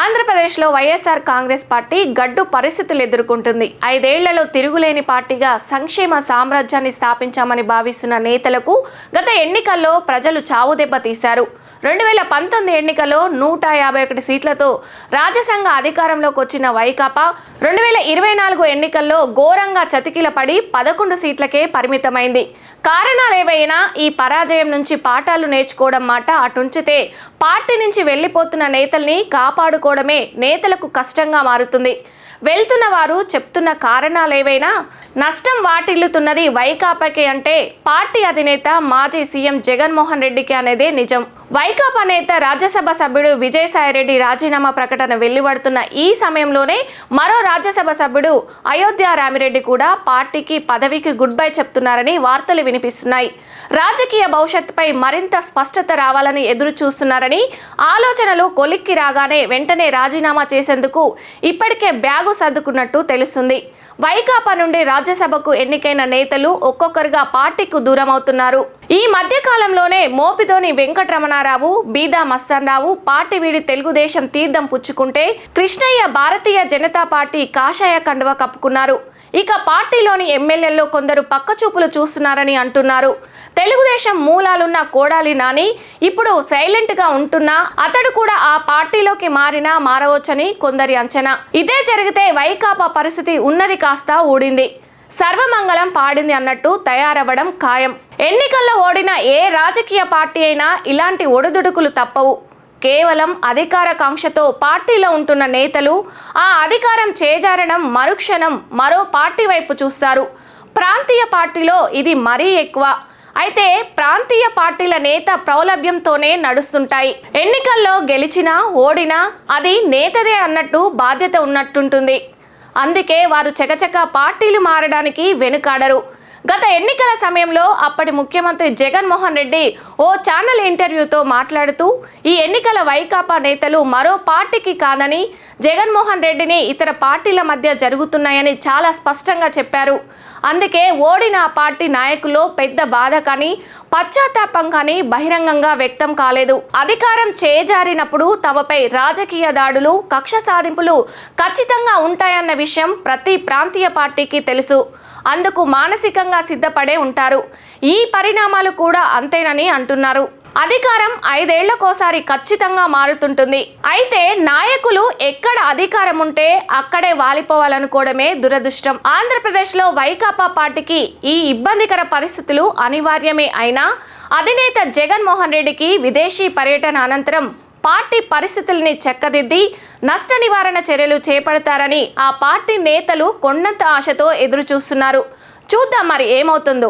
ఆంధ్రప్రదేశ్లో వైఎస్ఆర్ కాంగ్రెస్ పార్టీ గడ్డు పరిస్థితులు ఎదుర్కొంటుంది. 5 ఏళ్లలో తిరుగులేని పార్టీగా సంక్షేమ సామ్రాజ్యాన్ని స్థాపించామని భావిస్తున్న నేతలకు గత ఎన్నికల్లో ప్రజలు చావుదెబ్బ తీశారు. 2019 ఎన్నికల్లో 151 సీట్లతో రాజ్యసంఘ అధికారంలోకి వచ్చిన వైకాపా 2024 ఎన్నికల్లో ఘోరంగా చతికిలపడి 11 సీట్లకే పరిమితమైంది. కారణాలేవైనా ఈ పరాజయం నుంచి పాఠాలు నేర్చుకోవడం మాట అటుంచితే పార్టీ నుంచి వెళ్లిపోతున్న నేతల్ని కాపాడుకోవడమే నేతలకు కష్టంగా మారుతుంది. వెళ్తున్న వారు చెప్తున్న కారణాలేవైనా నష్టం వాటిల్లుతున్నది వైకాపాకే అంటే పార్టీ అధినేత మాజీ సీఎం జగన్మోహన్ రెడ్డికి అనేదే నిజం. వైకాపా నేత రాజ్యసభ సభ్యుడు విజయసాయిరెడ్డి రాజీనామా ప్రకటన వెలువడుతున్న ఈ సమయంలోనే మరో రాజ్యసభ సభ్యుడు అయోధ్య రామిరెడ్డి కూడా పార్టీకి పదవికి గుడ్ బై చెప్తున్నారని వార్తలు వినిపిస్తున్నాయి. రాజకీయ భవిష్యత్తుపై మరింత స్పష్టత రావాలని ఎదురు చూస్తున్నారని, ఆలోచనలు కొలిక్కి రాగానే వెంటనే రాజీనామా చేసేందుకు ఇప్పటికే బ్యాగు సర్దుకున్నట్టు తెలుస్తుంది. వైకాపా నుండి రాజ్యసభకు ఎన్నికైన నేతలు ఒక్కొక్కరుగా పార్టీకు దూరం అవుతున్నారు. ఈ మధ్య కాలంలోనే మోపిదోని వెంకటరమణారావు, బీదా మస్తాన్రావు పార్టీ వీడి తెలుగుదేశం తీర్థం పుచ్చుకుంటే కృష్ణయ్య భారతీయ జనతా పార్టీ కాషాయ కండువ కప్పుకున్నారు. ఇక పార్టీలోని ఎమ్మెల్యేల్లో కొందరు పక్కచూపులు చూస్తున్నారని అంటున్నారు. తెలుగుదేశం మూలాలున్న కోడాలి నాని ఇప్పుడు సైలెంట్ గా ఉంటున్నా అతడు కూడా ఆ పార్టీలోకి మారవచ్చని కొందరి అంచనా. ఇదే జరిగితే వైకాపా పరిస్థితి ఉన్నది కాస్త ఊడింది, సర్వమంగళం పాడింది అన్నట్టు తయారవ్వడం ఖాయం. ఎన్నికల్లో ఓడిన ఏ రాజకీయ పార్టీ అయినా ఇలాంటి ఒడిదుడుకులు తప్పవు. కేవలం అధికార కాంక్షతో పార్టీలో ఉంటున్న నేతలు ఆ అధికారం చేజారడం మరుక్షణం మరో పార్టీ వైపు చూస్తారు. ప్రాంతీయ పార్టీలో ఇది మరీ ఎక్కువ. అయితే ప్రాంతీయ పార్టీల నేత ప్రౌలభ్యంతోనే నడుస్తుంటాయి. ఎన్నికల్లో గెలిచినా ఓడినా అది నేతదే అన్నట్టు బాధ్యత ఉన్నట్టుంటుంది. అందుకే వారు చకచక పార్టీలు మారడానికి వెనుకాడరు. గత ఎన్నికల సమయంలో అప్పటి ముఖ్యమంత్రి జగన్మోహన్ రెడ్డి ఓ ఛానల్ ఇంటర్వ్యూతో మాట్లాడుతూ ఈ ఎన్నికల వైకాపా నేతలు మరో పార్టీకి కాదని జగన్మోహన్ రెడ్డిని ఇతర పార్టీల మధ్య జరుగుతున్నాయని చాలా స్పష్టంగా చెప్పారు. అందుకే ఓడిన ఆ పార్టీ నాయకుల్లో పెద్ద బాధ కానీ పశ్చాత్తాపం కానీ బహిరంగంగా వ్యక్తం కాలేదు. అధికారం చేజారినప్పుడు తమపై రాజకీయ దాడులు, కక్ష సాధింపులు ఖచ్చితంగా ఉంటాయన్న విషయం ప్రతి ప్రాంతీయ పార్టీకి తెలుసు. అందుకు మానసికంగా సిద్ధపడే ఉంటారు. ఈ పరిణామాలు కూడా అంతేనని అంటున్నారు. అధికారం 5 ఏళ్లకోసారి ఖచ్చితంగా మారుతుంటుంది. అయితే నాయకులు ఎక్కడ అధికారం ఉంటే అక్కడే వాలిపోవాలనుకోవడమే దురదృష్టం. ఆంధ్రప్రదేశ్లో వైకాపా పార్టీకి ఈ ఇబ్బందికర పరిస్థితులు అనివార్యమే అయినా అధినేత జగన్మోహన్ రెడ్డికి విదేశీ పర్యటన అనంతరం పార్టీ పరిస్థితుల్ని చక్కదిద్ది నష్ట నివారణ చర్యలు చేపడతారని ఆ పార్టీ నేతలు కొండంత ఆశతో ఎదురు చూస్తున్నారు. చూద్దాం మరి ఏమవుతుందో.